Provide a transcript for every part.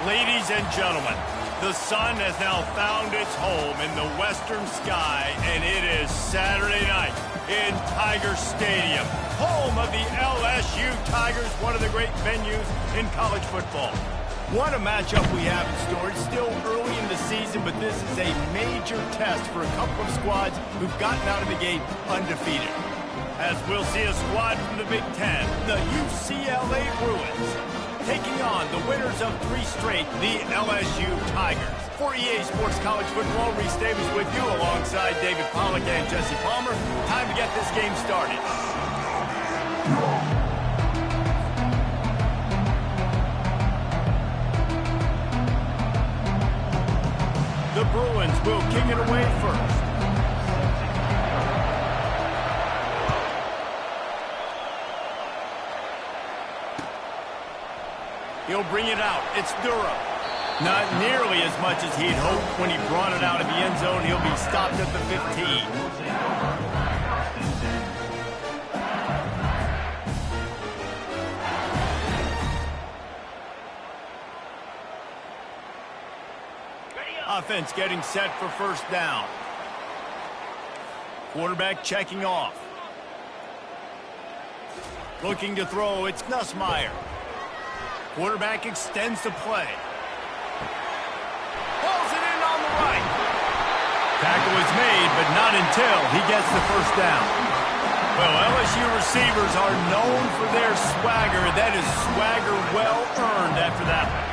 Ladies and gentlemen, the sun has now found its home in the western sky, and it is Saturday night in Tiger Stadium, home of the LSU Tigers, one of the great venues in college football. What a matchup we have in store. It's still early in the season, but this is a major test for a couple of squads who've gotten out of the gate undefeated. As we'll see a squad from the Big Ten, the UCLA Bruins, taking on the winners of 3 straight, the LSU Tigers. For EA Sports College Football, Reese Davis with you alongside David Pollack and Jesse Palmer. Time to get this game started. The Bruins will kick it away first. He'll bring it out. It's Durham. Not nearly as much as he'd hoped when he brought it out of the end zone. He'll be stopped at the 15. Offense getting set for first down. Quarterback checking off. Looking to throw. It's Nussmeier. Quarterback extends the play. Pulls it in on the right. Tackle is made, but not until he gets the first down. Well, LSU receivers are known for their swagger. That is swagger well earned after that one.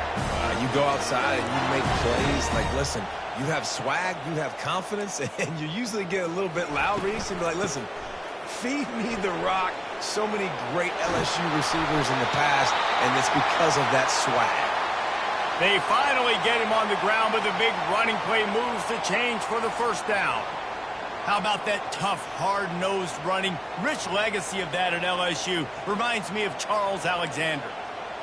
You go outside and you make plays. Like, listen, you have swag, you have confidence, and you usually get a little bit loud, Reese, and be like, listen, feed me the rock. So many great LSU receivers in the past, and it's because of that swag. They finally get him on the ground, but the big running play moves the change for the first down. How about that tough, hard-nosed running? Rich legacy of that at LSU. Reminds me of Charles Alexander.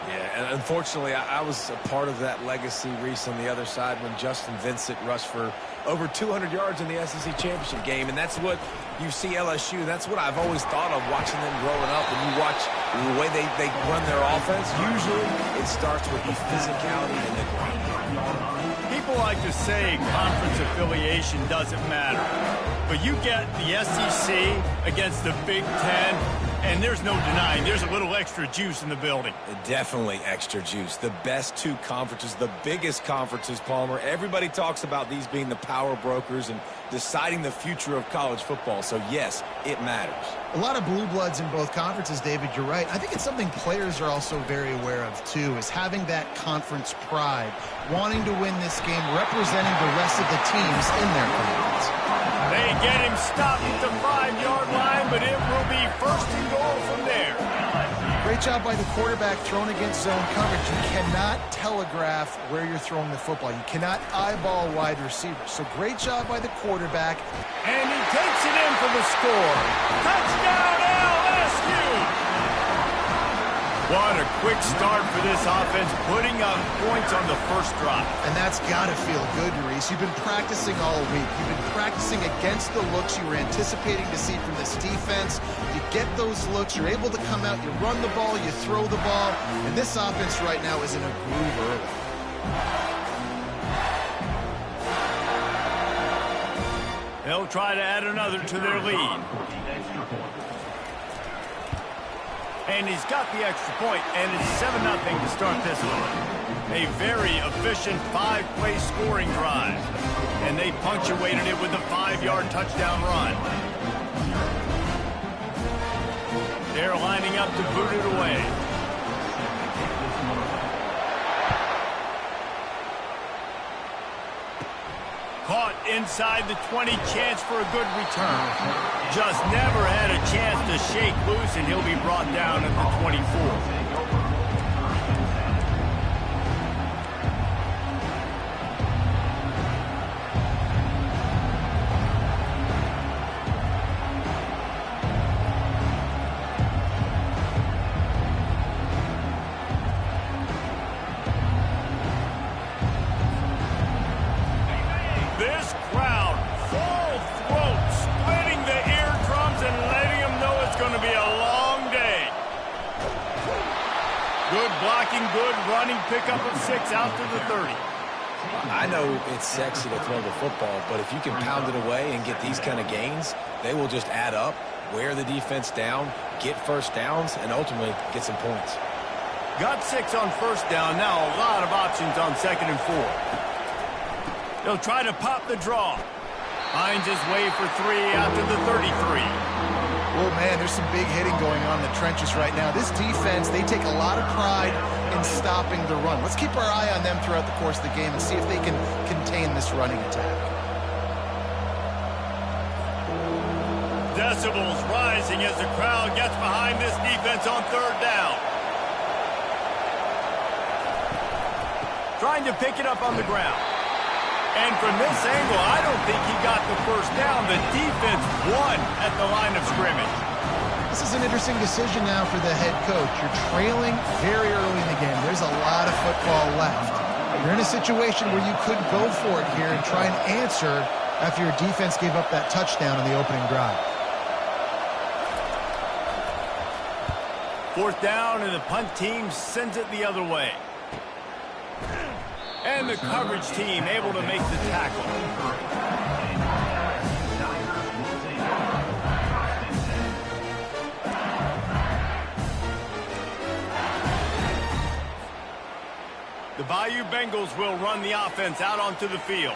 Yeah, and unfortunately, I was a part of that legacy, Reese, on the other side when Justin Vincent rushed for over 200 yards in the SEC championship game, and that's what you see LSU. That's what I've always thought of watching them growing up. And you watch the way they run their offense, usually it starts with the physicality and the ground game. People like to say conference affiliation doesn't matter, but you get the SEC against the Big Ten, and there's no denying there's a little extra juice in the building. Definitely extra juice. The best 2 conferences, the biggest conferences, Palmer. Everybody talks about these being the power brokers and deciding the future of college football. So, yes, it matters. A lot of blue bloods in both conferences, David. You're right. I think it's something players are also very aware of, too, is having that conference pride, wanting to win this game, representing the rest of the teams in their conference. They get him stopped at the 5-yard line, but it will be first and goal from there. Great job by the quarterback thrown against zone coverage. You cannot telegraph where you're throwing the football. You cannot eyeball wide receivers. So great job by the quarterback. And he takes it in for the score. Touchdown, LSU! What a quick start for this offense, putting up points on the first drive. And that's got to feel good, Reese. You've been practicing all week. You've been practicing against the looks you were anticipating to see from this defense. You get those looks, you're able to come out, you run the ball, you throw the ball, and this offense right now is in a groove early. They'll try to add another to their lead. And he's got the extra point, and it's 7-0 to start this one. A very efficient 5-play scoring drive. And they punctuated it with a 5-yard touchdown run. They're lining up to boot it away. Caught inside the 20, chance for a good return. Just never had a chance to shake loose, and he'll be brought down at the 24. This crowd, full throat, splitting the eardrums and letting them know it's going to be a long day. looking good, running pickup of 6 out to the 30. I know it's sexy to throw the football, but if you can pound it away and get these kind of gains, they will just add up, wear the defense down, get first downs, and ultimately get some points. Got 6 on first down. Now a lot of options on 2nd and 4. They'll try to pop the draw. Finds his way for 3 out to the 33. Oh, man, there's some big hitting going on in the trenches right now. This defense, they take a lot of pride in stopping the run. Let's keep our eye on them throughout the course of the game and see if they can contain this running attack. Decibels rising as the crowd gets behind this defense on 3rd down. Trying to pick it up on the ground. And from this angle, I don't think he got the first down. The defense won at the line of scrimmage. This is an interesting decision now for the head coach. You're trailing very early in the game. There's a lot of football left. You're in a situation where you could go for it here and try and answer after your defense gave up that touchdown on the opening drive. 4th down, and the punt team sends it the other way. And the coverage team able to make the tackle. The Bayou Bengals will run the offense out onto the field.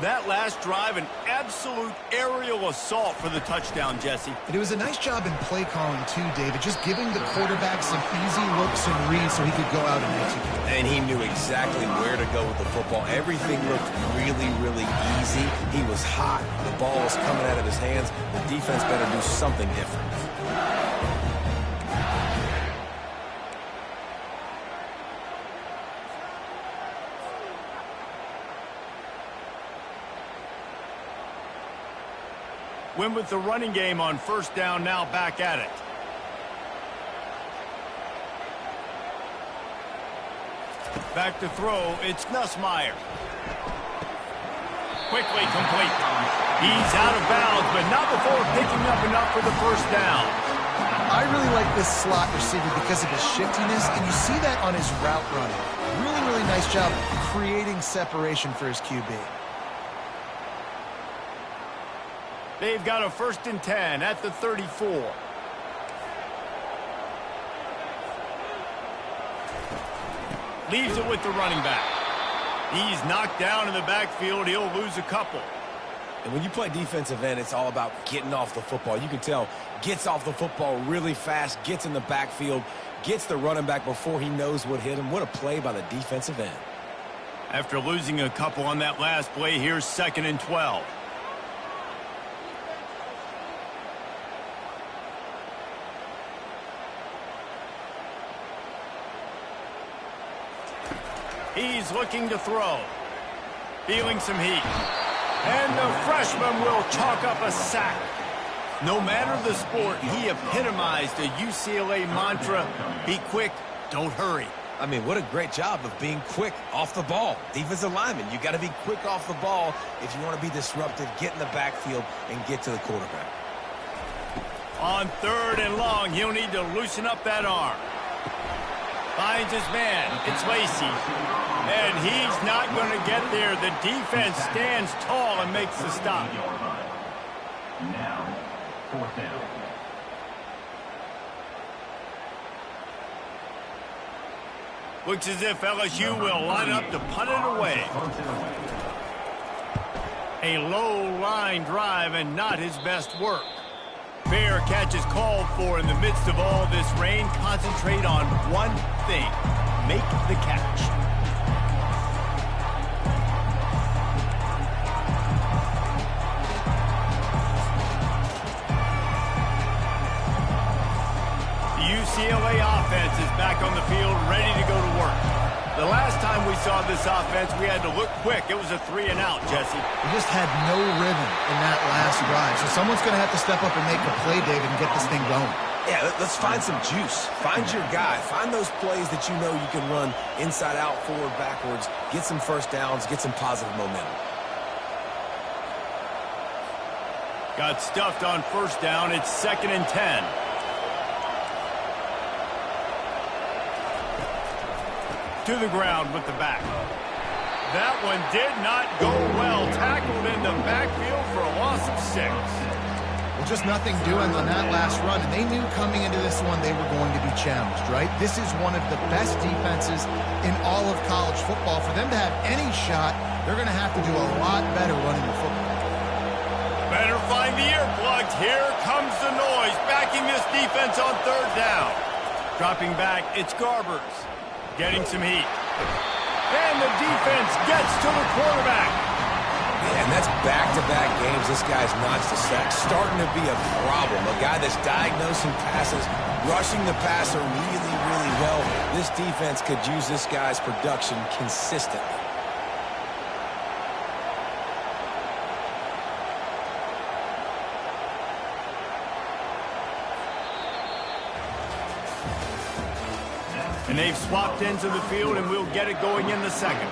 That last drive, an absolute aerial assault for the touchdown, Jesse. And it was a nice job in play calling, too, David, just giving the quarterback some easy looks and reads so he could go out and execute. And he knew exactly where to go with the football. Everything looked really, really easy. He was hot. The ball was coming out of his hands. The defense better do something different. Win with the running game on 1st down, now back at it. Back to throw, it's Nussmeier. Quickly complete. He's out of bounds, but not before picking up enough for the first down. I really like this slot receiver because of his shiftiness, and you see that on his route running. Really, really nice job creating separation for his QB. They've got a 1st and 10 at the 34. Leaves it with the running back. He's knocked down in the backfield. He'll lose a couple. And when you play defensive end, it's all about getting off the football. You can tell, gets off the football really fast, gets in the backfield, gets the running back before he knows what hit him. What a play by the defensive end. After losing a couple on that last play, here's 2nd and 12. He's looking to throw. Feeling some heat. And the freshman will chalk up a sack. No matter the sport, he epitomized a UCLA mantra, be quick, don't hurry. I mean, what a great job of being quick off the ball. Defensive lineman, you got to be quick off the ball if you want to be disruptive, get in the backfield, and get to the quarterback. On 3rd and long, he'll need to loosen up that arm. Finds his man. It's Lacey. And he's not going to get there. The defense stands tall and makes the stop. Now, 4th down. Looks as if LSU will line up to punt it away. A low line drive and not his best work. Fair catch is called for in the midst of all this rain. Concentrate on one thing. Make the catch. The UCLA offense is back on the field, ready to go to work. The last time we saw this offense, we had to look quick. It was a 3-and-out, Jesse. We just had no rhythm in that last drive. So someone's going to have to step up and make a play, David, and get this thing going. Yeah, let's find some juice. Find your guy. Find those plays that you know you can run inside out, forward, backwards. Get some first downs. Get some positive momentum. Got stuffed on 1st down. It's 2nd and 10. to the ground with the back. That one did not go well. Tackled in the backfield for a loss of 6. Well, just nothing doing on that last run, and they knew coming into this one they were going to be challenged, right? This is one of the best defenses in all of college football. For them to have any shot, they're going to have to do a lot better running the football. Better find the earplugs. Here comes the noise, backing this defense on 3rd down. Dropping back, it's Garbers, getting some heat. And the defense gets to the quarterback. Yeah, and that's back-to-back games this guy's notched a sack. Starting to be a problem. A guy that's diagnosing passes, rushing the passer really, really well. This defense could use this guy's production consistently. And they've swapped into the field, and we'll get it going in the second.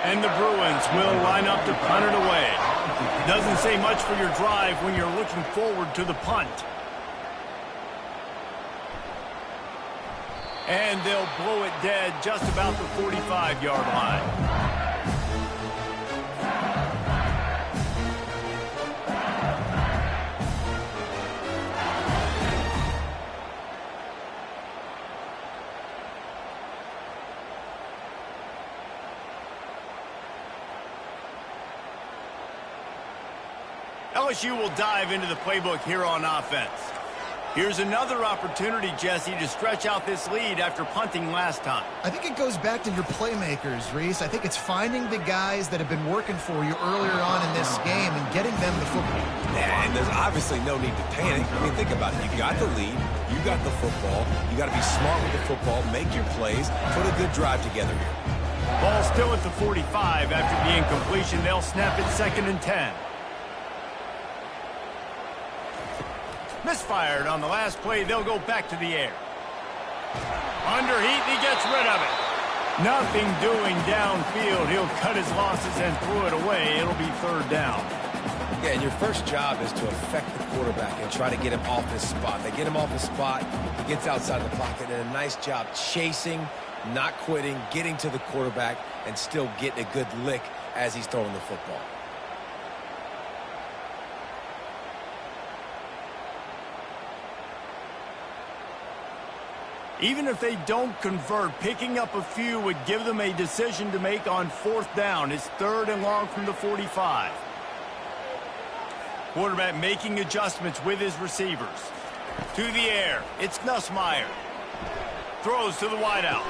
And the Bruins will line up to punt it away. Doesn't say much for your drive when you're looking forward to the punt. And they'll blow it dead just about the 45-yard line. LSU will dive into the playbook here on offense. Here's another opportunity, Jesse, to stretch out this lead after punting last time. I think it goes back to your playmakers, Reese. I think it's finding the guys that have been working for you earlier on in this game and getting them the football. Yeah, and there's obviously no need to panic. I mean, think about it. You got the lead. You got the football. You got to be smart with the football, make your plays, put a good drive together here. Ball still at the 45 after the incompletion. They'll snap it 2nd and 10. Misfired on the last play. They'll go back to the air. Under heat, he gets rid of it. Nothing doing downfield. He'll cut his losses and throw it away. It'll be 3rd down. Yeah, and your first job is to affect the quarterback and try to get him off his spot. They get him off his spot. He gets outside the pocket, and a nice job chasing, not quitting, getting to the quarterback, and still getting a good lick as he's throwing the football. Even if they don't convert, picking up a few would give them a decision to make on 4th down. It's 3rd and long from the 45. Quarterback making adjustments with his receivers. To the air, it's Nussmeier. Throws to the wideout.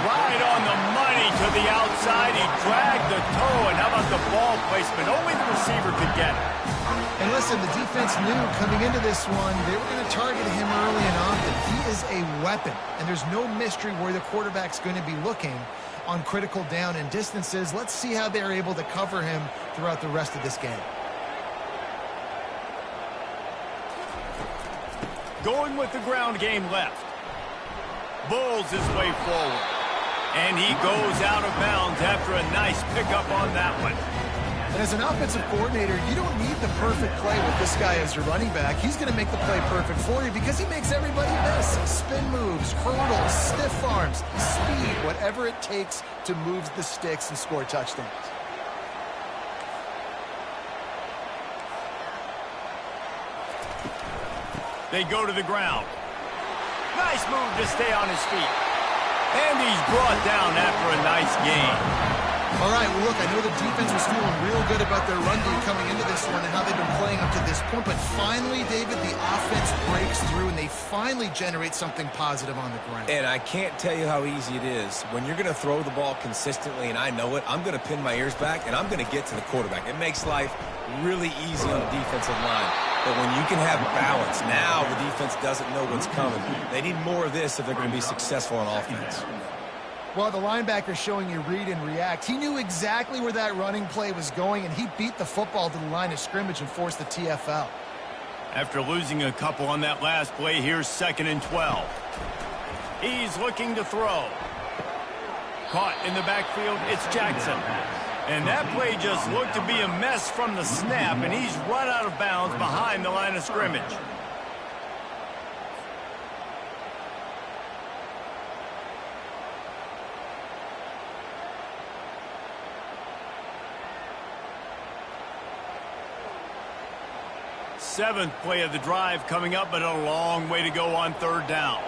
Right on the money to the outside. He dragged the toe, and how about the ball placement? Only the receiver could get it. And listen, the defense knew coming into this one, they were going to target him early and often. He is a weapon, and there's no mystery where the quarterback's going to be looking on critical down and distances. Let's see how they're able to cover him throughout the rest of this game. Going with the ground game left. Bulls his way forward. And he goes out of bounds after a nice pickup on that one. And as an offensive coordinator, you don't need the perfect play with this guy as your running back. He's going to make the play perfect for you because he makes everybody miss. Spin moves, hurdles, stiff arms, speed, whatever it takes to move the sticks and score touchdowns. They go to the ground. Nice move to stay on his feet. And he's brought down after a nice gain. All right, well, look, I know the defense was feeling real good about their run D coming into this one and how they've been playing up to this point. But finally, David, the offense breaks through, and they finally generate something positive on the ground. And I can't tell you how easy it is. When you're going to throw the ball consistently, and I know it, I'm going to pin my ears back, and I'm going to get to the quarterback. It makes life really easy on the defensive line. But when you can have balance, now the defense doesn't know what's coming. They need more of this if they're going to be successful on offense. Well, the linebacker showing you read and react. He knew exactly where that running play was going, and he beat the football to the line of scrimmage and forced the TFL. After losing a couple on that last play, here's 2nd and 12. He's looking to throw. Caught in the backfield, it's Jackson. And that play just looked to be a mess from the snap, and he's run out of bounds behind the line of scrimmage. Seventh play of the drive coming up, but a long way to go on third down.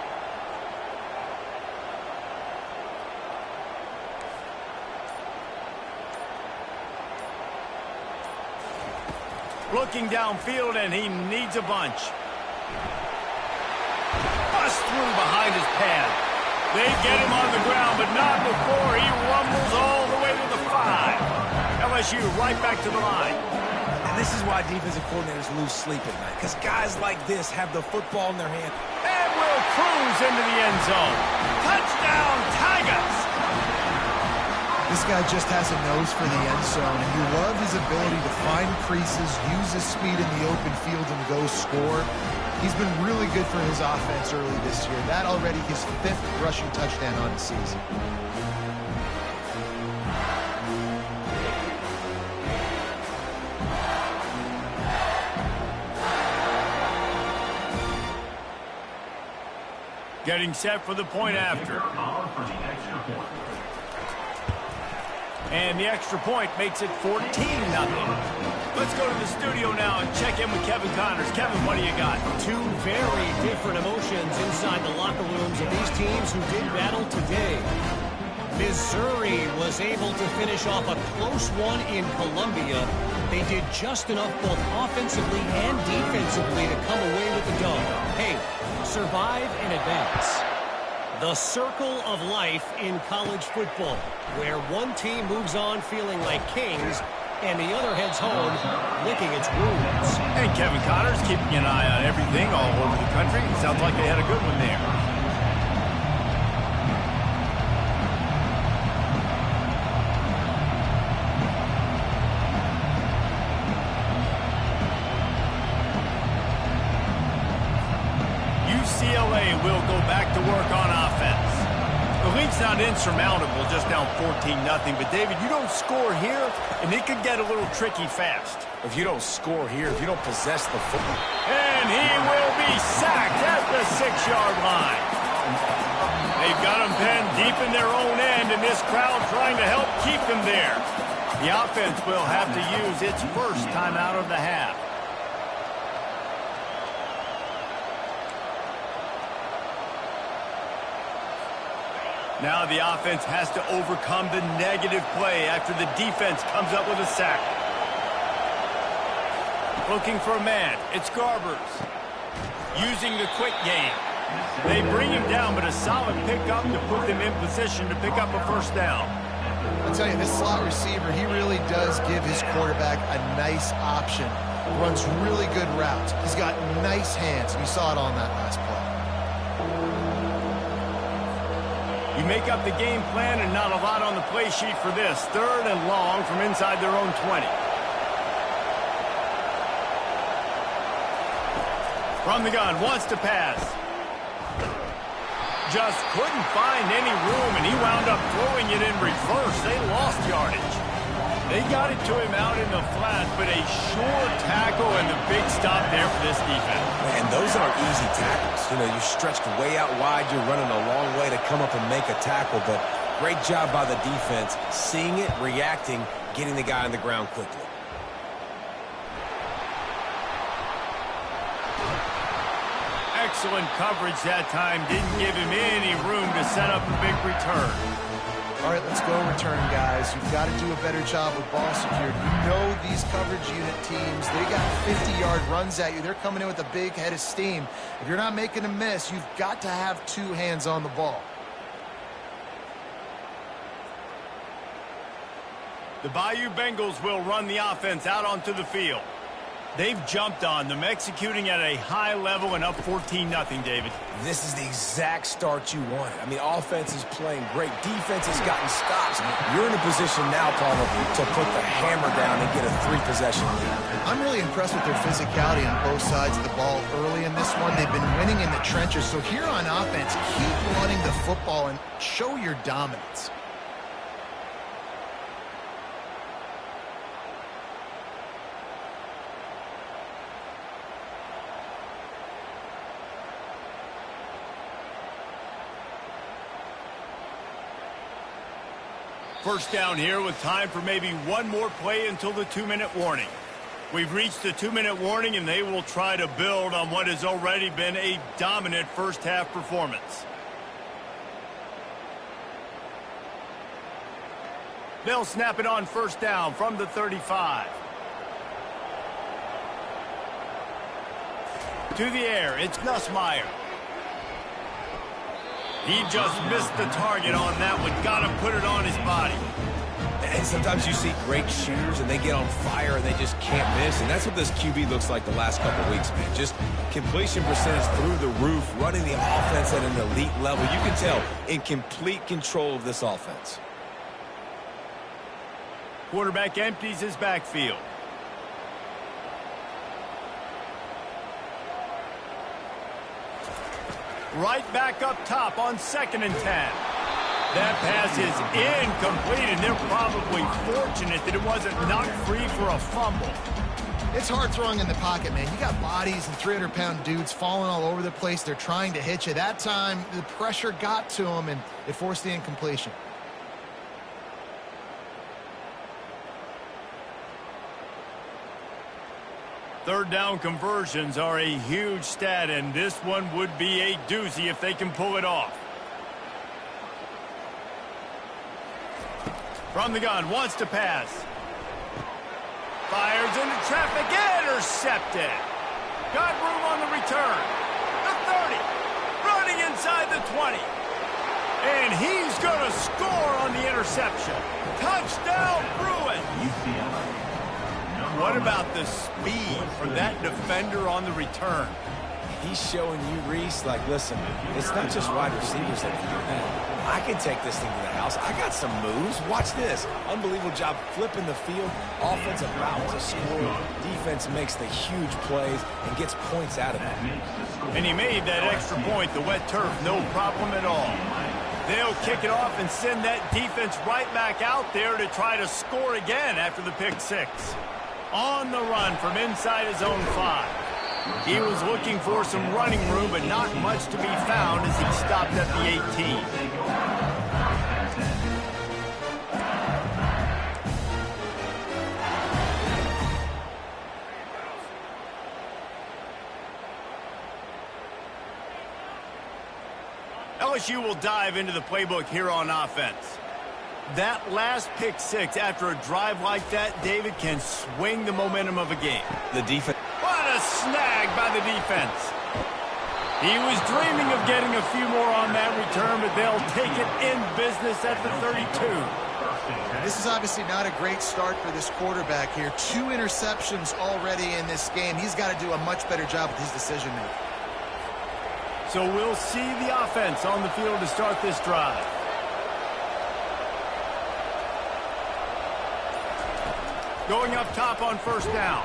Looking downfield, and he needs a bunch. Bust through behind his pad. They get him on the ground, but not before he rumbles all the way to the 5. LSU right back to the line. And this is why defensive coordinators lose sleep at night, because guys like this have the football in their hand. And will cruise into the end zone. Touchdown, Tigers! This guy just has a nose for the end zone, and you love his ability to find creases, use his speed in the open field, and go score. He's been really good for his offense early this year. That already his 5th rushing touchdown on the season. Getting set for the point after. And the extra point makes it 14-0. Let's go to the studio now and check in with Kevin Connors. Kevin, what do you got? Two very different emotions inside the locker rooms of these teams who did battle today. Missouri was able to finish off a close one in Columbia. They did just enough both offensively and defensively to come away with the dub. Hey, survive and advance. The circle of life in college football, where one team moves on feeling like kings and the other heads home licking its wounds. And Kevin Connors keeping an eye on everything all over the country. Sounds like they had a good one there. UCLA will go back to work on offense. The lead's not insurmountable, just down 14-0. But, David, you don't score here, and it could get a little tricky fast. If you don't score here, if you don't possess the football. And he will be sacked at the 6-yard line. They've got him pinned deep in their own end, and this crowd trying to help keep them there. The offense will have to use its first timeout of the half. Now the offense has to overcome the negative play after the defense comes up with a sack. Looking for a man. It's Garbers. Using the quick game. They bring him down, but a solid pickup to put them in position to pick up a first down. I'll tell you, this slot receiver, he really does give his quarterback a nice option. Runs really good routes. He's got nice hands. You saw it on that last play. You make up the game plan and not a lot on the play sheet for this. 3rd and long from inside their own 20. From the gun, wants to pass. Just couldn't find any room, and he wound up throwing it in reverse. They lost yardage. They got it to him out in the flat, but a sure tackle and the big stop there for this defense. And those aren't easy tackles. You know, you're stretched way out wide. You're running a long way to come up and make a tackle, but great job by the defense. Seeing it, reacting, getting the guy on the ground quickly. Excellent coverage that time. Didn't give him any room to set up a big return. All right, let's go return, guys. You've got to do a better job with ball security. You know these coverage unit teams, they got 50-yard runs at you. They're coming in with a big head of steam. If you're not making a miss, you've got to have 2 hands on the ball. The Bayou Bengals will run the offense out onto the field. They've jumped on them, executing at a high level and up 14-0, David. This is the exact start you wanted. I mean, offense is playing great. Defense has gotten stops. You're in a position now, Palmer, to put the hammer down and get a 3-possession lead. I'm really impressed with their physicality on both sides of the ball early in this one. They've been winning in the trenches. So here on offense, keep running the football and show your dominance. First down here with time for maybe one more play until the 2-minute warning. We've reached the 2-minute warning, and they will try to build on what has already been a dominant first-half performance. They'll snap it on first down from the 35. To the air, it's Nussmeier. He just missed the target on that one. Got to put it on his body. And sometimes you see great shooters, and they get on fire, and they just can't miss. And that's what this QB looks like the last couple of weeks, man. Just completion percentage through the roof, running the offense at an elite level. You can tell in complete control of this offense. Quarterback empties his backfield. Right back up top on 2nd and 10. That pass is incomplete, and they're probably fortunate that it wasn't knocked free for a fumble. It's hard throwing in the pocket, man. You got bodies and 300-pound dudes falling all over the place. They're trying to hit you. That time, the pressure got to them, and it forced the incompletion. Third down conversions are a huge stat, and this one would be a doozy if they can pull it off. From the gun, wants to pass. Fires into traffic, intercepted. Got room on the return. The 30, running inside the 20. And he's going to score on the interception. Touchdown, Bruin. What about the speed for that defender on the return? He's showing you, Reese, like, listen, it's not just wide receivers that can do that. I can take this thing to the house. I got some moves. Watch this. Unbelievable job flipping the field. Offensive route to score. Defense makes the huge plays and gets points out of it. And he made that extra point, the wet turf, no problem at all. They'll kick it off and send that defense right back out there to try to score again after the pick six. On the run from inside his own 5. He was looking for some running room, but not much to be found as he stopped at the 18. LSU will dive into the playbook here on offense. That last pick six after a drive like that, David, can swing the momentum of a game. The defense. What a snag by the defense. He was dreaming of getting a few more on that return, but they'll take it in business at the 32. This is obviously not a great start for this quarterback here. 2 interceptions already in this game. He's got to do a much better job with his decision making. So we'll see the offense on the field to start this drive. Going up top on first down.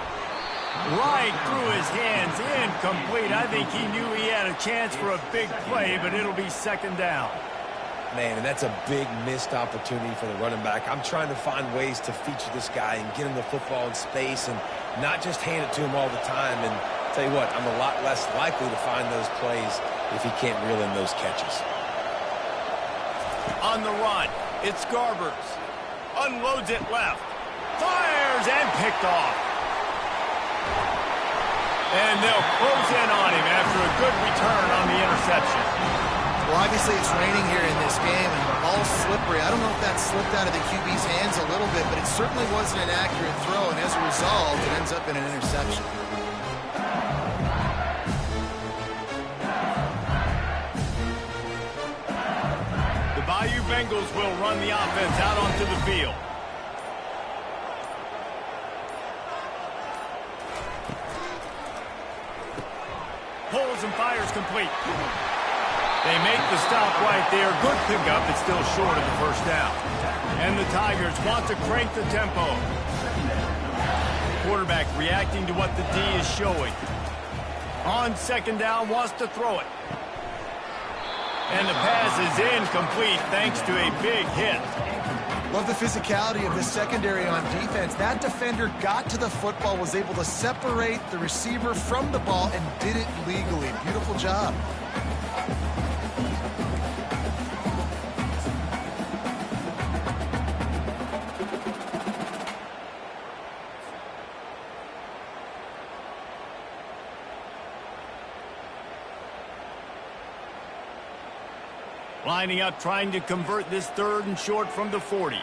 Right through his hands, incomplete. I think he knew he had a chance for a big play, but it'll be 2nd down. Man, and that's a big missed opportunity for the running back. I'm trying to find ways to feature this guy and get him the football in space and not just hand it to him all the time. And tell you what, I'm a lot less likely to find those plays if he can't reel in those catches. On the run, it's Garbers. Unloads it left. Fires and picked off. And they'll close in on him after a good return on the interception. Well, obviously it's raining here in this game, and the ball's slippery. I don't know if that slipped out of the QB's hands a little bit, but it certainly wasn't an accurate throw, and as a result, it ends up in an interception. The Bayou Bengals will run the offense out onto the field. Pulls and fires complete. They make the stop right there. Good pickup, but still short of the first down. And the Tigers want to crank the tempo. Quarterback reacting to what the D is showing. On 2nd down, wants to throw it. And the pass is incomplete thanks to a big hit. Love the physicality of the secondary on defense. That defender got to the football, was able to separate the receiver from the ball, and did it legally. Beautiful job. Lining up, trying to convert this 3rd and short from the 40.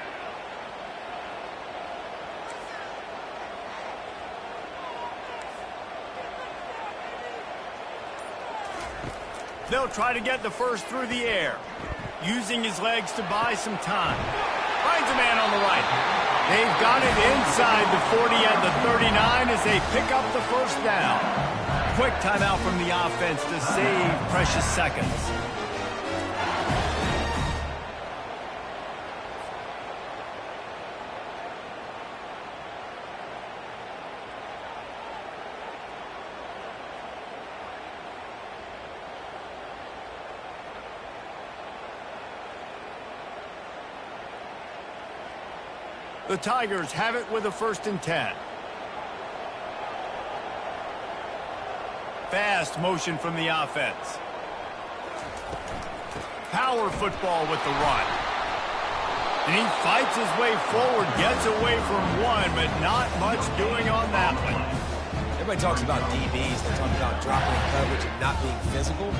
They'll try to get the first through the air, using his legs to buy some time. Finds a man on the right. They've got it inside the 40 at the 39 as they pick up the first down. Quick timeout from the offense to save precious seconds. The Tigers have it with a 1st and 10. Fast motion from the offense. Power football with the run. And he fights his way forward, gets away from one, but not much doing on that one. Everybody talks about DBs. They talk about dropping coverage and not being physical.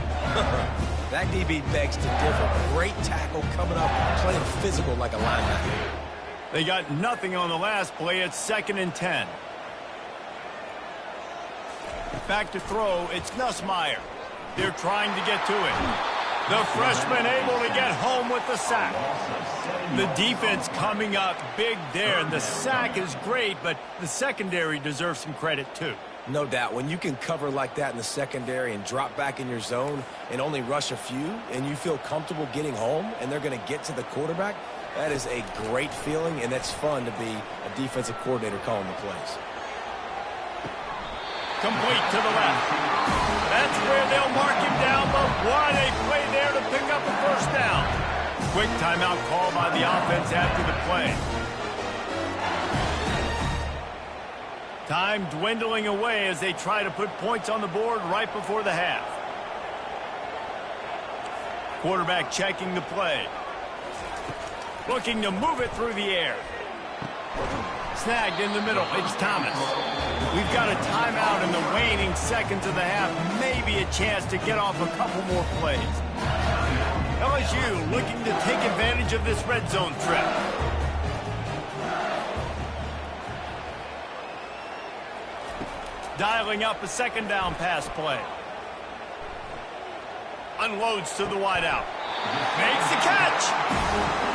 That DB begs to differ. Great tackle coming up, playing physical like a linebacker. They got nothing on the last play. It's 2nd and 10. Back to throw. It's Nussmeier. They're trying to get to it. The freshman able to get home with the sack. The defense coming up big there. And the sack is great, but the secondary deserves some credit too. No doubt. When you can cover like that in the secondary and drop back in your zone and only rush a few, and you feel comfortable getting home and they're going to get to the quarterback, that is a great feeling, and it's fun to be a defensive coordinator calling the plays. Complete to the left. That's where they'll mark him down, but what a play there to pick up a first down. Quick timeout call by the offense after the play. Time dwindling away as they try to put points on the board right before the half. Quarterback checking the play. Looking to move it through the air. Snagged in the middle. It's Thomas. We've got a timeout in the waning seconds of the half. Maybe a chance to get off a couple more plays. LSU looking to take advantage of this red zone trip. Dialing up a 2nd down pass play. Unloads to the wideout. Makes the catch.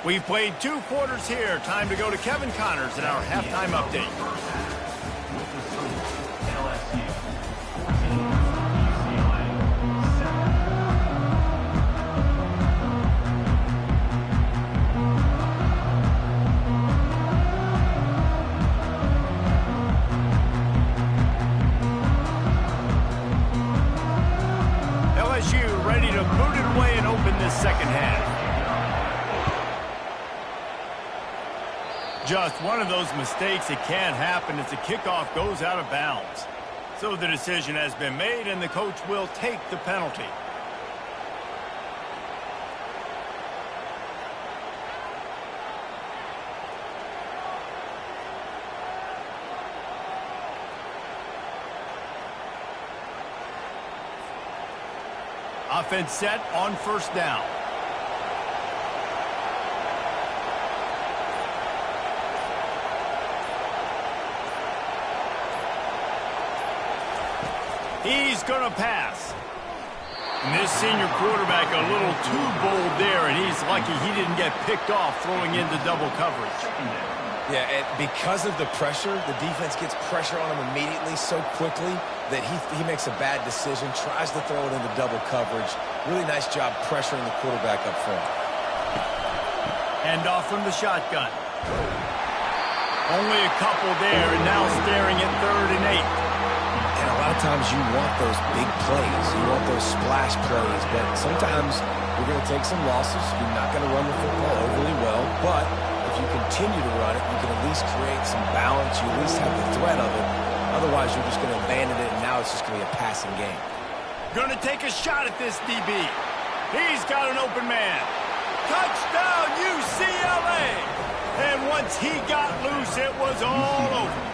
We've played 2 quarters here. Time to go to Kevin Connors in our halftime update. LSU ready to boot it away and open this second half. Just one of those mistakes that can happen as the kickoff goes out of bounds. So the decision has been made, and the coach will take the penalty. Offense set on 1st down. He's going to pass. And this senior quarterback a little too bold there, and he's lucky he didn't get picked off throwing into double coverage. Yeah, and because of the pressure, the defense gets pressure on him immediately so quickly that he makes a bad decision, tries to throw it into double coverage. Really nice job pressuring the quarterback up front. Hand off from the shotgun. Only a couple there, and now staring at 3rd and 8. And a lot of times you want those big plays. You want those splash plays. But sometimes you're going to take some losses. You're not going to run the football overly well. But if you continue to run it, you can at least create some balance. You at least have the threat of it. Otherwise, you're just going to abandon it, and now it's just going to be a passing game. Going to take a shot at this DB. He's got an open man. Touchdown, UCLA! And once he got loose, it was all over.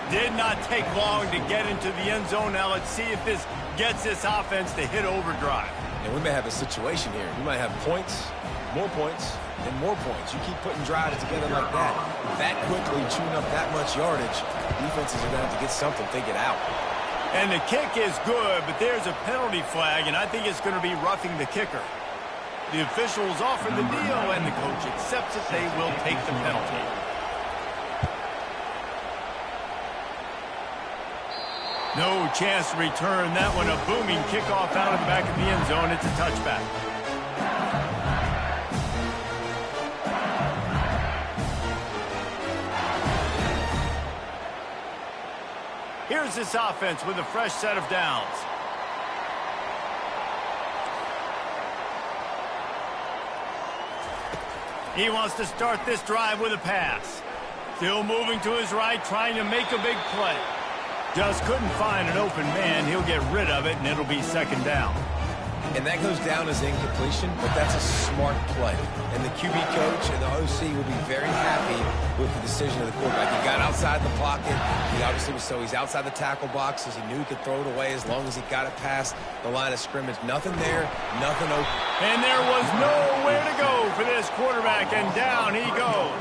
Did not take long to get into the end zone. Now let's see if this gets this offense to hit overdrive. And we may have a situation here. We might have points, and more points. You keep putting drives together like that quickly, chewing up that much yardage, defenses are going to have to get something figured out. And the kick is good, but there's a penalty flag, and I think it's going to be roughing the kicker. The officials offer the deal, and the coach accepts it. They will take the penalty. No chance to return that one. A booming kickoff out of the back of the end zone. It's a touchback. Here's this offense with a fresh set of downs. He wants to start this drive with a pass. Still moving to his right, trying to make a big play. Just couldn't find an open man. He'll get rid of it, and it'll be second down. And that goes down as incompletion, but that's a smart play. And the QB coach and the OC will be very happy with the decision of the quarterback. He got outside the pocket. He obviously was he's outside the tackle boxes. He knew he could throw it away as long as he got it past the line of scrimmage. Nothing there, nothing open. And there was nowhere to go for this quarterback, and down he goes.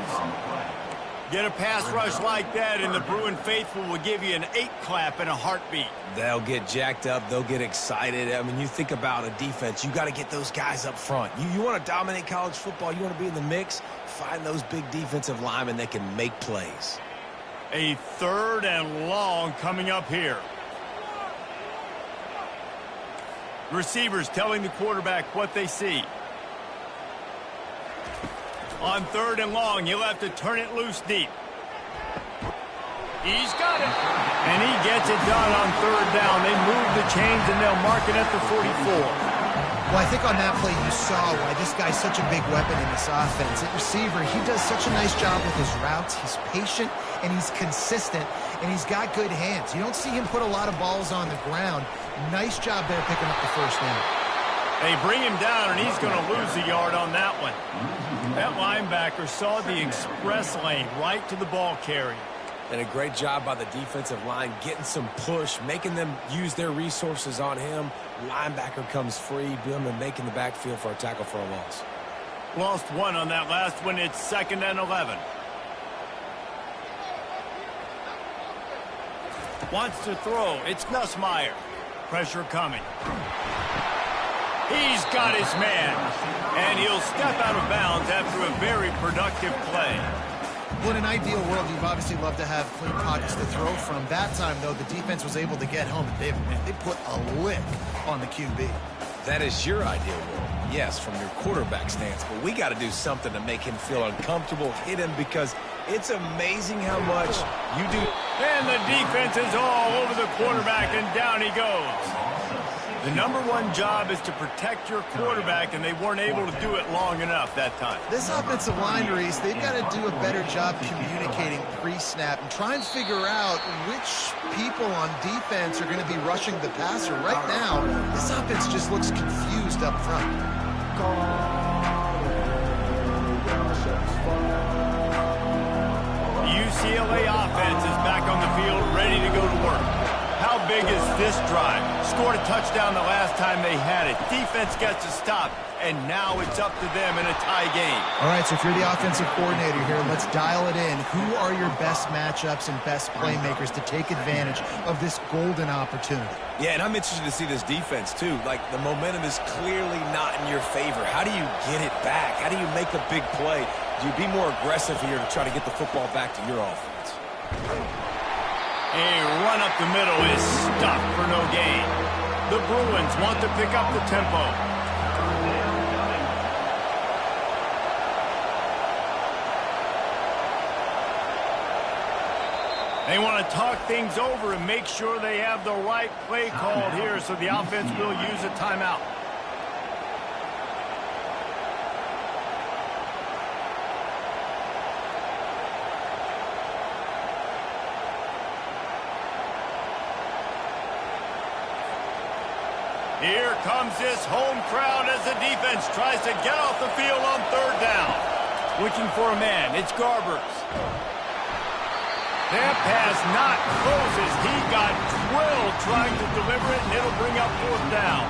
Get a pass rush like that, and the Bruin faithful will give you an 8-clap in a heartbeat. They'll get jacked up. They'll get excited. I mean, you think about a defense. You got to get those guys up front. You want to dominate college football. You want to be in the mix. Find those big defensive linemen that can make plays. A 3rd and long coming up here. Receivers telling the quarterback what they see. On 3rd and long, he'll have to turn it loose deep. He's got it. And he gets it done on 3rd down. They move the chains, and they'll mark it at the 44. Well, I think on that play you saw why this guy's such a big weapon in this offense. At receiver, he does such a nice job with his routes. He's patient, and he's consistent, and he's got good hands. You don't see him put a lot of balls on the ground. Nice job there picking up the first down. They bring him down, and he's going to lose a yard on that one. That linebacker saw the express lane right to the ball carrier. And a great job by the defensive line getting some push, making them use their resources on him. Linebacker comes free, boom, and making the backfield for a tackle for a loss. Lost one on that last one. It's 2nd and 11. Wants to throw. It's Nussmeier. Pressure coming. He's got his man, and he'll step out of bounds after a very productive play. Well, in an ideal world, you'd obviously love to have clean pockets to throw from. That time, though, the defense was able to get home. They put a lick on the QB. That is your ideal world, yes, from your quarterback stance. But we got to do something to make him feel uncomfortable, hit him, because it's amazing how much you do. And the defense is all over the quarterback, and down he goes. The #1 job is to protect your quarterback, and they weren't able to do it long enough that time. This offensive line, Reese, they've got to do a better job communicating pre-snap and try and figure out which people on defense are going to be rushing the passer. Right now, this offense just looks confused up front. The UCLA offense is back on the field, ready to go to work. How big is this drive? Scored a touchdown the last time they had it. Defense gets a stop, and now it's up to them in a tie game. All right, so if you're the offensive coordinator here, let's dial it in. Who are your best matchups and best playmakers to take advantage of this golden opportunity? Yeah, and I'm interested to see this defense, too. Like, the momentum is clearly not in your favor. How do you get it back? How do you make a big play? Do you be more aggressive here to try to get the football back to your offense? A run up the middle is stopped for no gain. The Bruins want to pick up the tempo. They want to talk things over and make sure they have the right play called here, so the offense will use a timeout. Here comes this home crowd as the defense tries to get off the field on 3rd down. Looking for a man. It's Garbers. That pass not close as he got drilled trying to deliver it, and it'll bring up 4th down.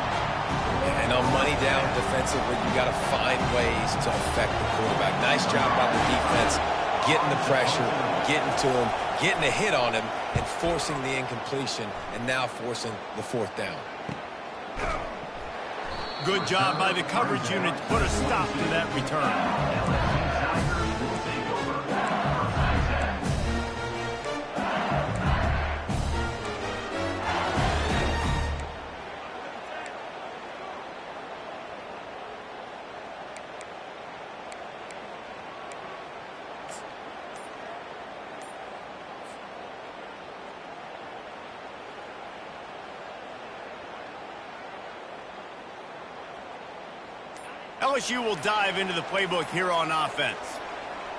And on money down defensively, you got to find ways to affect the quarterback. Nice job by the defense, getting the pressure, getting to him, getting a hit on him, and forcing the incompletion, and now forcing the 4th down. Good job by the coverage unit to put a stop to that return. LSU will dive into the playbook here on offense.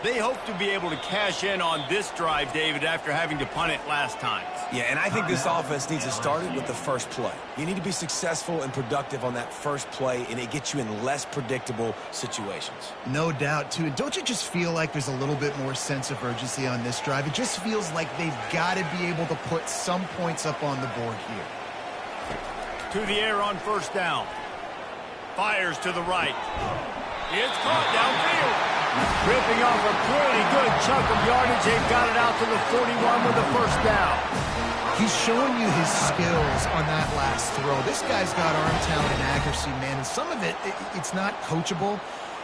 They hope to be able to cash in on this drive, David, after having to punt it last time. Yeah, and I think this offense needs to start it with the first play. You need to be successful and productive on that first play, and it gets you in less predictable situations. No doubt, too. And don't you just feel like there's a little bit more sense of urgency on this drive? It just feels like they've got to be able to put some points up on the board here. To the air on 1st down. Fires to the right. It's caught downfield. Ripping off a pretty good chunk of yardage. They've got it out to the 41 with the 1st down. He's showing you his skills on that last throw. This guy's got arm talent and accuracy, man. And some of it's not coachable.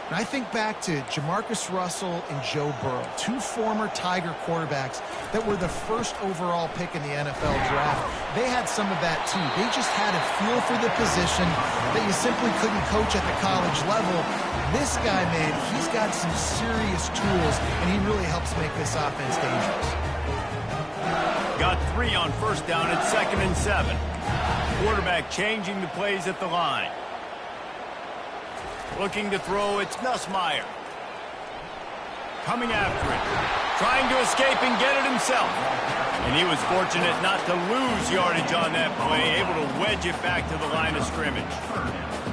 And I think back to Jamarcus Russell and Joe Burrow, 2 former Tiger quarterbacks that were the 1st overall pick in the NFL draft. They had some of that, too. They just had a feel for the position that you simply couldn't coach at the college level. This guy, man, he's got some serious tools, and he really helps make this offense dangerous. Got 3 on 1st down at 2nd and 7. Quarterback changing the plays at the line. Looking to throw, it's Nussmeier. Coming after it. Trying to escape and get it himself. And he was fortunate not to lose yardage on that play, able to wedge it back to the line of scrimmage.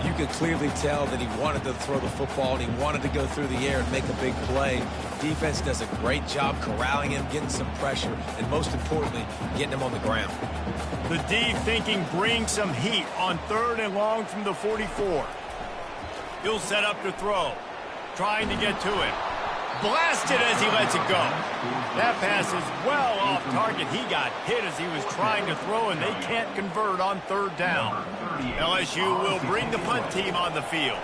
You could clearly tell that he wanted to throw the football and he wanted to go through the air and make a big play. Defense does a great job corralling him, getting some pressure, and most importantly, getting him on the ground. The D thinking bring some heat on 3rd and long from the 44. He'll set up to throw. Trying to get to it. Blasted as he lets it go. That pass is well off target. He got hit as he was trying to throw, and they can't convert on 3rd down. LSU will bring the punt team on the field.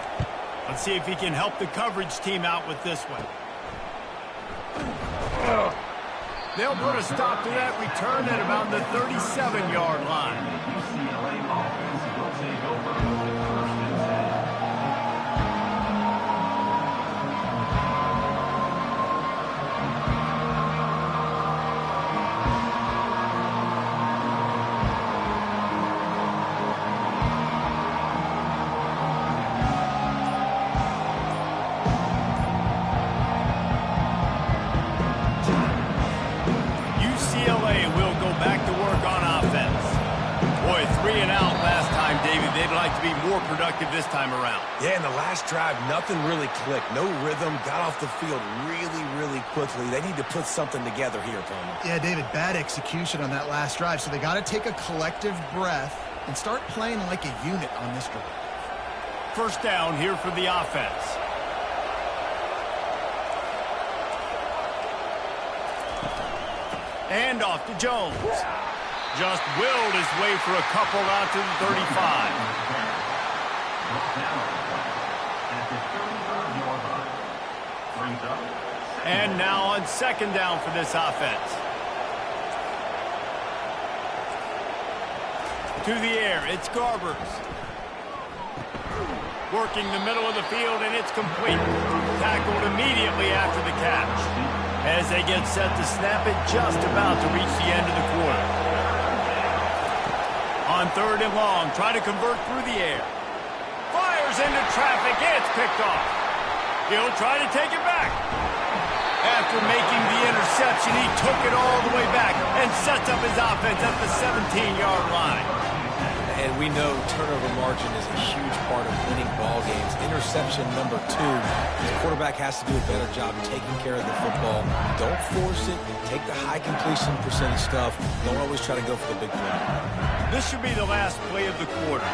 Let's see if he can help the coverage team out with this one. They'll put a stop to that return at about the 37-yard line. More productive this time around. Yeah, in the last drive, nothing really clicked. No rhythm, got off the field really quickly. They need to put something together here, Palmer. Yeah, David, bad execution on that last drive, so they got to take a collective breath and start playing like a unit on this drive. 1st down here for the offense. And off to Jones. Just willed his way for a couple out to the 35. And now on 2nd down for this offense. To the air, it's Garbers. Working the middle of the field, and it's complete. Tackled immediately after the catch. As they get set to snap it, just about to reach the end of the quarter. On 3rd and long, try to convert through the air. Fires into traffic, it's picked off. He'll try to take it back. After making the interception, he took it all the way back and sets up his offense at the 17-yard line. And we know turnover margin is a huge part of winning ball games. interception number 2. The quarterback has to do a better job taking care of the football. Don't force it. Take the high completion percentage stuff. Don't always try to go for the big play. This should be the last play of the quarter.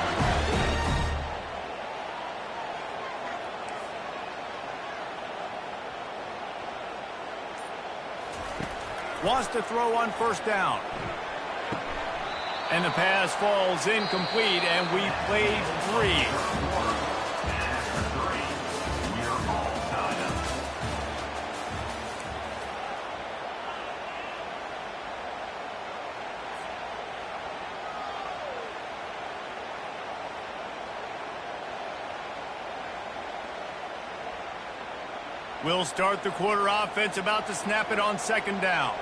Wants to throw on first down. And the pass falls incomplete, and we played 3. We'll start the quarter offense, about to snap it on second down.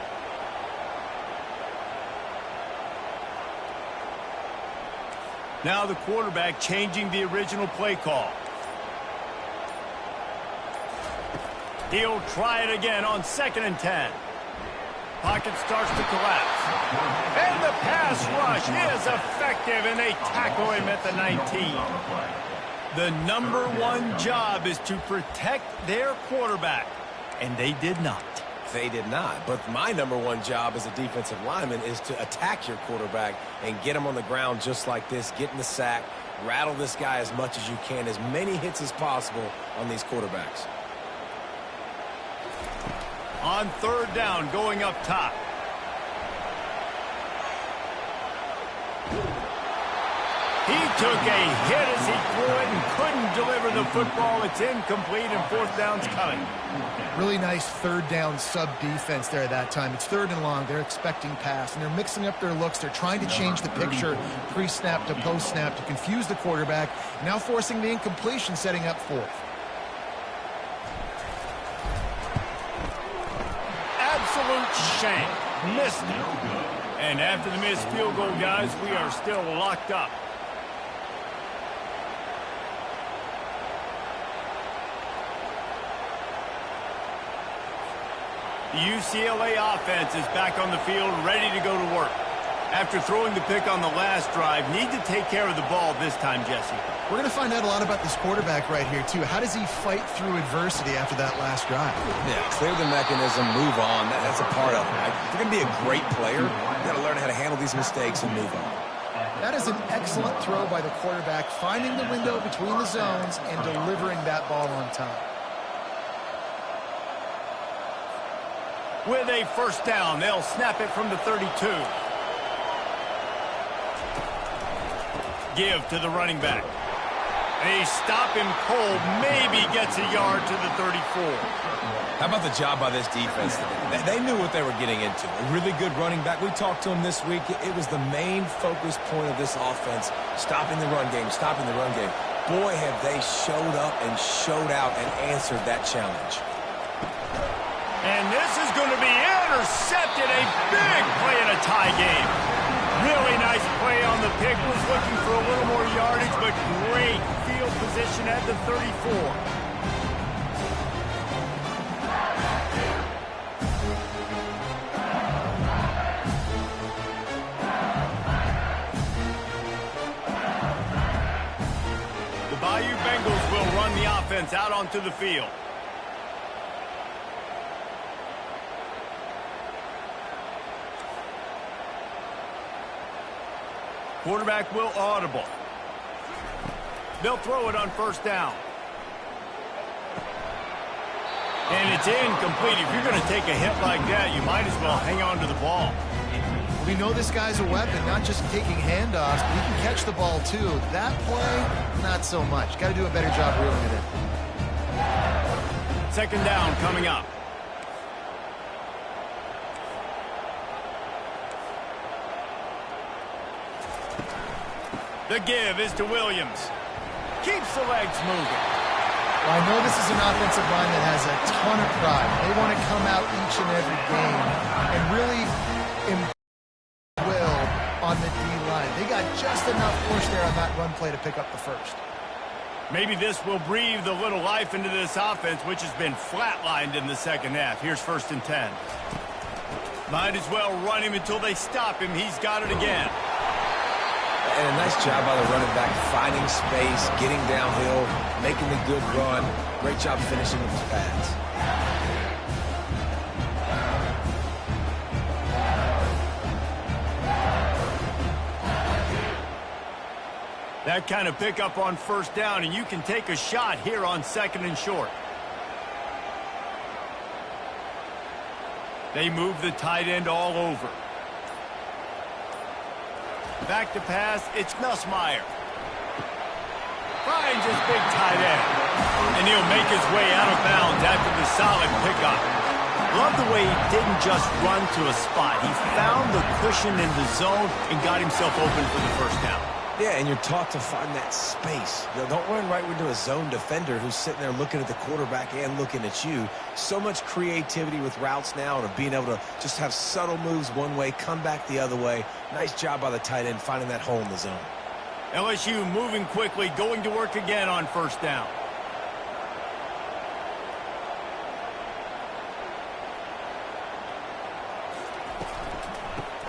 Now the quarterback changing the original play call. He'll try it again on 2nd and 10. Pocket starts to collapse. And the pass rush is effective, and they tackle him at the 19. The number 1 job is to protect their quarterback, and they did not. They did not. But my number 1 job as a defensive lineman is to attack your quarterback and get him on the ground just like this, get in the sack, rattle this guy as much as you can, as many hits as possible on these quarterbacks. On 3rd down, going up top. He took a hit as he threw it and couldn't deliver the football. It's incomplete, and 4th down's coming. Really nice 3rd down sub-defense there at that time. It's 3rd and long. They're expecting pass, and they're mixing up their looks. They're trying to change the picture pre-snap to post-snap to confuse the quarterback, now forcing the incompletion, setting up 4th. Absolute shank. Missed it. And after the missed field goal, guys, we are still locked up. The UCLA offense is back on the field, ready to go to work. After throwing the pick on the last drive, need to take care of the ball this time, Jesse. We're going to find out a lot about this quarterback right here, too. How does he fight through adversity after that last drive? Yeah, clear the mechanism, move on. That's a part of it, right? If you're going to be a great player, you got to learn how to handle these mistakes and move on. That is an excellent throw by the quarterback, finding the window between the zones and delivering that ball on time. With a first down, they'll snap it from the 32. Give to the running back. They stop him cold, maybe gets a yard to the 34. How about the job by this defense? They knew what they were getting into. A really good running back. We talked to him this week. It was the main focus point of this offense, stopping the run game, stopping the run game. Boy, have they showed up and showed out and answered that challenge. And this is going to be intercepted. A big play in a tie game. Really nice play on the pick. Was looking for a little more yardage, but great field position at the 34. The Bayou Bengals will run the offense out onto the field. Quarterback will audible. They'll throw it on first down. And it's incomplete. If you're going to take a hit like that, you might as well hang on to the ball. We know this guy's a weapon, not just taking handoffs, but he can catch the ball too. That play, not so much. Got to do a better job reeling it in. 2nd down coming up. The give is to Williams. Keeps the legs moving. Well, I know this is an offensive line that has a ton of pride. They want to come out each and every game and really will on the D-line. They got just enough push there on that run play to pick up the first. Maybe this will breathe a little life into this offense, which has been flatlined in the 2nd half. Here's 1st and 10. Might as well run him until they stop him. He's got it again. And a nice job by the running back, finding space, getting downhill, making making the good run. Great job finishing with his pads. That kind of pickup on first down, and you can take a shot here on 2nd and short. They move the tight end all over. Back to pass, it's Nussmeier. Finds his big tight end. And he'll make his way out of bounds after the solid pickup. Love the way he didn't just run to a spot. He found the cushion in the zone and got himself open for the first down. Yeah, and you're taught to find that space. You know, don't run right into a zone defender who's sitting there looking at the quarterback and looking at you. So much creativity with routes now and of being able to just have subtle moves one way, come back the other way. Nice job by the tight end finding that hole in the zone. LSU moving quickly, going to work again on first down.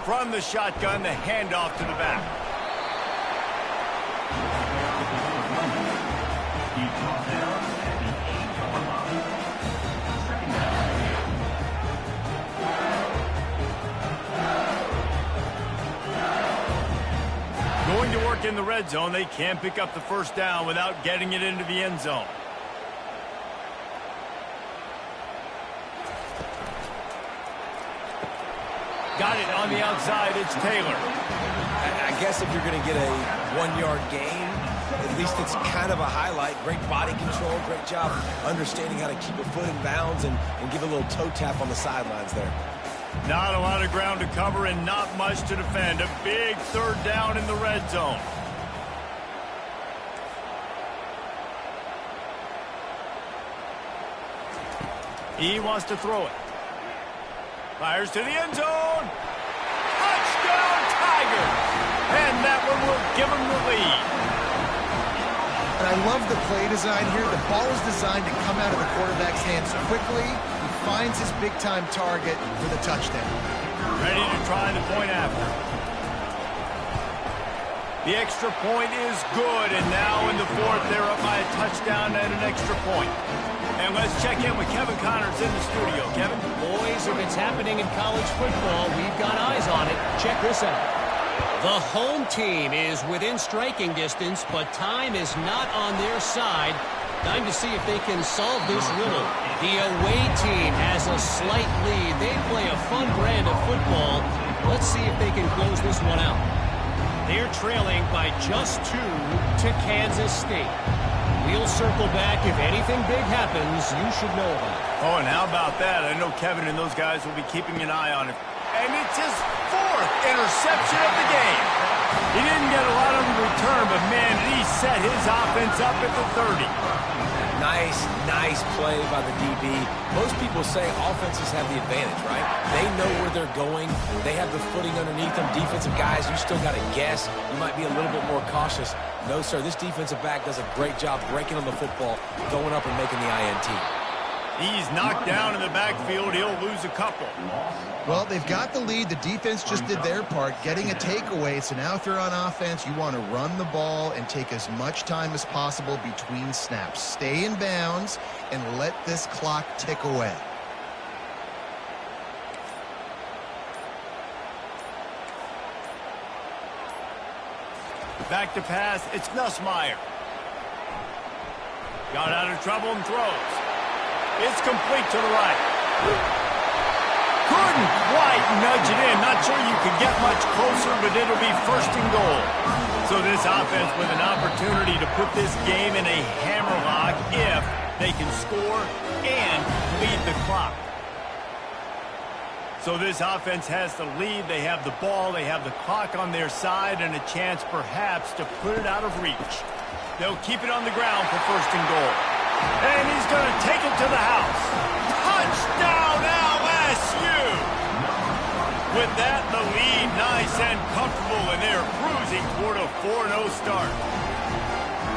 From the shotgun, the handoff to the back. Going to work in the red zone. They can't pick up the first down without getting it into the end zone. Got it on the outside. It's Taylor. I guess if you're going to get a one-yard gain, at least it's kind of a highlight. Great body control, great job understanding how to keep a foot in bounds and give a little toe tap on the sidelines there. Not a lot of ground to cover and not much to defend. A big third down in the red zone. He wants to throw it. Fires to the end zone. Touchdown, Tigers! And that one will give them the lead. And I love the play design here. The ball is designed to come out of the quarterback's hands quickly. He finds his big-time target for the touchdown. Ready to try the point after. The extra point is good, and now in the fourth, they're up by a touchdown and an extra point. And let's check in with Kevin Connors in the studio. Kevin? Boys, if it's happening in college football, we've got eyes on it. Check this out. The home team is within striking distance, but time is not on their side. Time to see if they can solve this riddle. The away team has a slight lead. They play a fun brand of football. Let's see if they can close this one out. They're trailing by just 2 to Kansas State. We'll circle back. If anything big happens, you should know about it. Oh, and how about that? I know Kevin and those guys will be keeping an eye on it. And it's his 4th interception of the game. He didn't get a lot of the return, but, man, he set his offense up at the 30. Nice play by the DB. Most people say offenses have the advantage, right? They know where they're going. They have the footing underneath them. Defensive guys, you still got to guess. You might be a little bit more cautious. No, sir, this defensive back does a great job breaking on the football, going up and making the INT. He's knocked down in the backfield. He'll lose a couple. Well, they've got the lead. The defense just did their part, getting a takeaway. So now if you're on offense, you want to run the ball and take as much time as possible between snaps. Stay in bounds and let this clock tick away. Back to pass. It's Nussmeier. Got out of trouble and throws. It's complete to the right. Couldn't quite nudge it in. Not sure you could get much closer, but it'll be 1st and goal. So this offense with an opportunity to put this game in a hammerlock if they can score and lead the clock. So this offense has the lead. They have the ball. They have the clock on their side and a chance perhaps to put it out of reach. They'll keep it on the ground for 1st and goal. And he's going to take it to the house. Touchdown, LSU! With that, the lead nice and comfortable, and they're cruising toward a 4-0 start.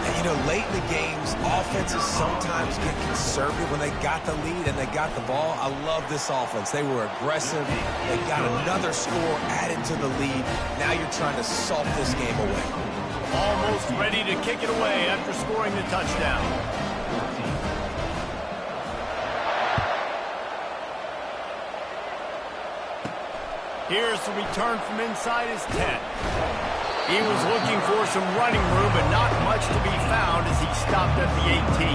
And, you know, late in the games, offenses sometimes get conservative when they got the lead and they got the ball. I love this offense. They were aggressive. They got another score added to the lead. Now you're trying to salt this game away. Almost ready to kick it away after scoring the touchdown. Here's the return from inside his 10. He was looking for some running room, but not much to be found as he stopped at the 18.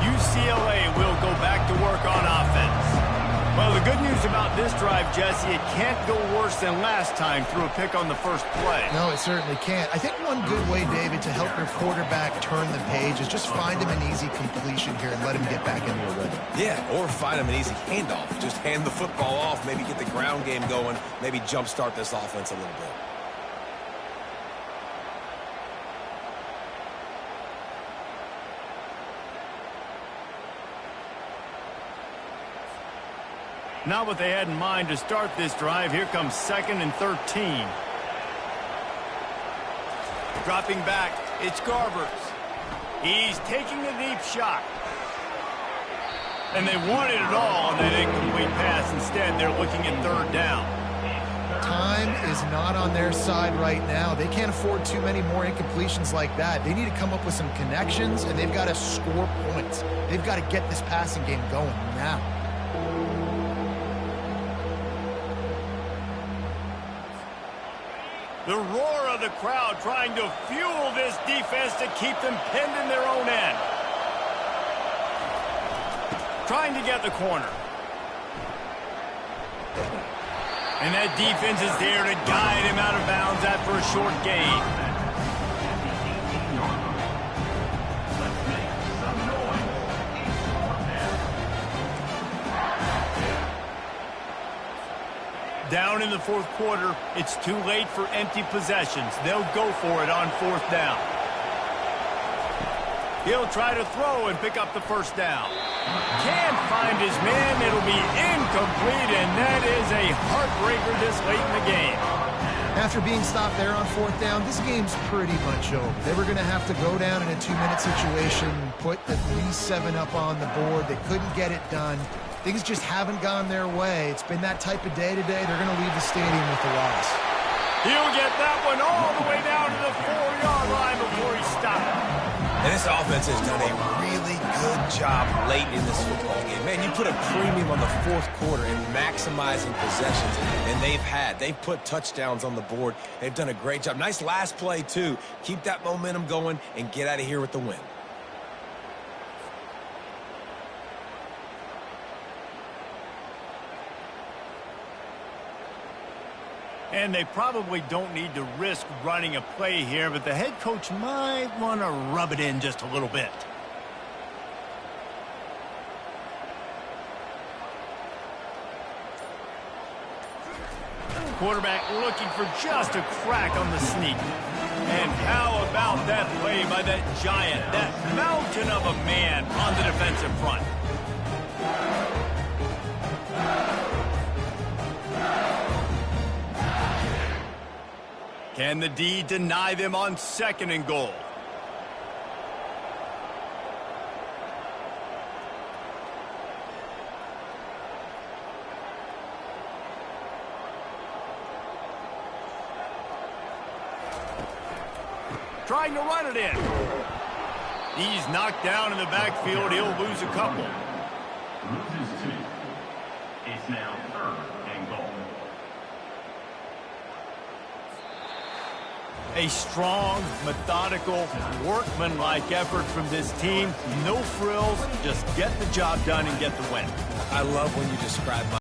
UCLA will go back to work on offense. Well, the good news about this drive, Jesse, it can't go worse than last time through a pick on the first play. No, it certainly can't. I think one good way, David, to help your quarterback turn the page is just find him an easy completion here and let him get back into a rhythm. Yeah, or find him an easy handoff. Just hand the football off, maybe get the ground game going, maybe jumpstart this offense a little bit. Not what they had in mind to start this drive. Here comes 2nd and 13. Dropping back, it's Garbers. He's taking a deep shot. And they wanted it all on that incomplete pass. Instead, they're looking at 3rd down. Time is not on their side right now. They can't afford too many more incompletions like that. They need to come up with some connections, and they've got to score points. They've got to get this passing game going now. The roar of the crowd trying to fuel this defense to keep them pinned in their own end. Trying to get the corner. And that defense is there to guide him out of bounds after a short gain. Down in the 4th quarter, it's too late for empty possessions. They'll go for it on 4th down. He'll try to throw and pick up the 1st down. Can't find his man. It'll be incomplete, and that is a heartbreaker this late in the game. After being stopped there on 4th down, this game's pretty much over. They were going to have to go down in a 2-minute situation, put at least 7 up on the board. They couldn't get it done. Things just haven't gone their way. It's been that type of day today. They're going to leave the stadium with the loss. He'll get that one all the way down to the 4-yard line before he stops. And this offense has done a really good job late in this football game. Man, you put a premium on the 4th quarter in maximizing possessions, and they've put touchdowns on the board. They've done a great job. Nice last play, too. Keep that momentum going and get out of here with the win. And they probably don't need to risk running a play here, but the head coach might want to rub it in just a little bit. Quarterback looking for just a crack on the sneak. And how about that play by that giant, that mountain of a man on the defensive front? Can the D deny them on 2nd and goal? Trying to run it in. He's knocked down in the backfield. He'll lose a couple. Loses 2. It's now 3rd and goal. A strong, methodical, workmanlike effort from this team. No frills, just get the job done and get the win. I love when you describe